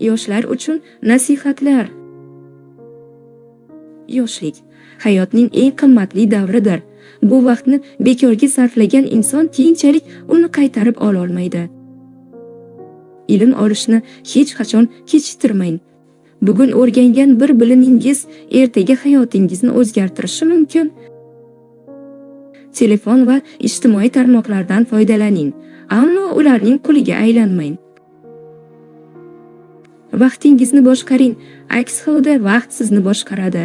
Yoshlar uchun nasihatlar. Yoshlik hayotning eng qimmatli davridir. Bu vaqtni bekorga sarflagan inson keyinchalik uni qaytarib ola olmaydi. Ilm olishni hech qachon kechiktirmang. Bugun o'rgangan bir bilimingiz ertaga hayotingizni o'zgartirishi mumkin. Telefon va ijtimoiy tarmoqlardan foydalaning, ammo ularning quliga aylanmang. Vaqtingizni boshqaring, aks holda vaqt sizni boshqaradi.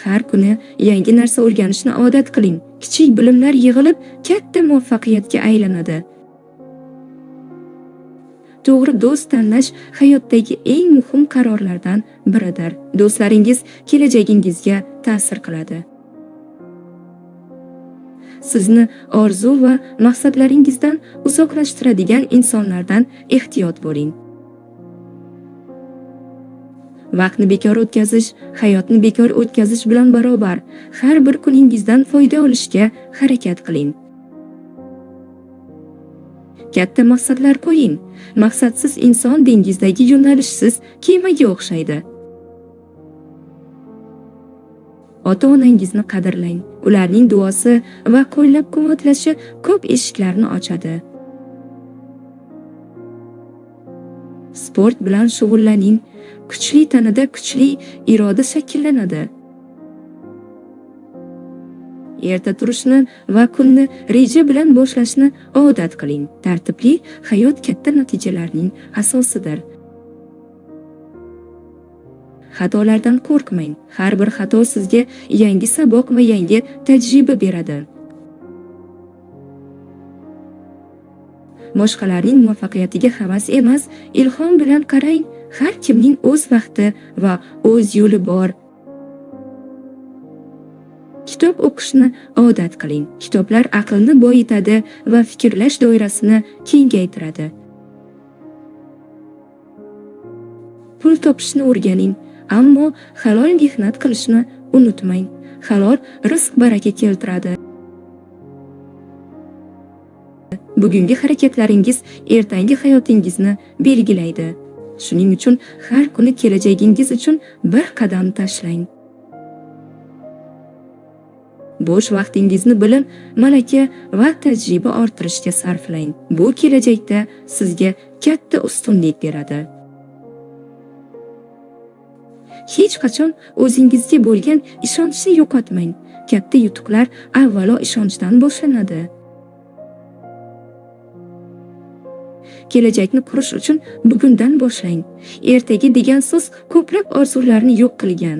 Har kuni yangi narsa o'rganishni odat qiling. Kichik bilimlar yig'ilib katta muvaffaqiyatga aylanadi. To'g'ri do'st tanlash hayotdagi eng muhim qarorlardan biridir. Do'stlaringiz kelajagingizga ta'sir qiladi. Sizni orzu va maqsadlaringizdan uzoqlashtiradigan insonlardan ehtiyot bo'ling. Vaqtni bekor o'tkazish hayotni bekor o'tkazish bilan barobar. Har bir kuningizdan foyda olishga harakat qiling. Katta maqsadlar qo'ying. Maqsadsiz inson dengizdagi yo'nalishsiz kemaga o'xshaydi. Ota-onangizni qadrlang. Ularning duosi va qo'llab-quvvatlashi ko'p eshiklarni ochadi. Sport bilan shug'ullaning. Kuchli tanada kuchli iroda shakllanadi. Erta turishni va kunni reja bilan boshlashni odat qiling. Tartibli hayot katta natijalarning asosidir. Xatolardan qo'rqmang. Har bir xato sizga yangi saboq va yangi tajriba beradi. Boshqalarning muvaffaqiyatiga havas emas, ilhom bilan qarang. Har kimning o'z vaqti va o'z yo'li bor. Kitob o'qishni odat qiling. Kitoblar aqlni boyitadi va fikrlash doirasini kengaytiradi. Pul topishni o'rganing, ammo halol mehnat qilishni unutmang. Halol rizq baraka keltiradi. Bugungi harakatlaringiz ertangi hayotingizni belgilaydi. Shuning uchun har kuni kelajagingiz uchun bir qadam tashlang. Bo'sh vaqtingizni bilim, malaka va tajriba orttirishga sarflang. Bu kelajakda sizga katta ustunlik beradi. Hech qachon o'zingizga bo'lgan ishonchni yo'qotmang. Katta yutuqlar avvalo ishonchdan boshlanadi. Kelajakni qurish uchun bugundan boshlang. Ertaga degan so'z ko'plab orzularni yo'q qilgan.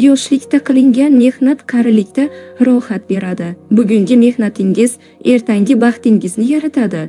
Yoshlikda qilingan mehnat qarilikda rohat beradi. Bugungi mehnatingiz ertangi baxtingizni yaratadi.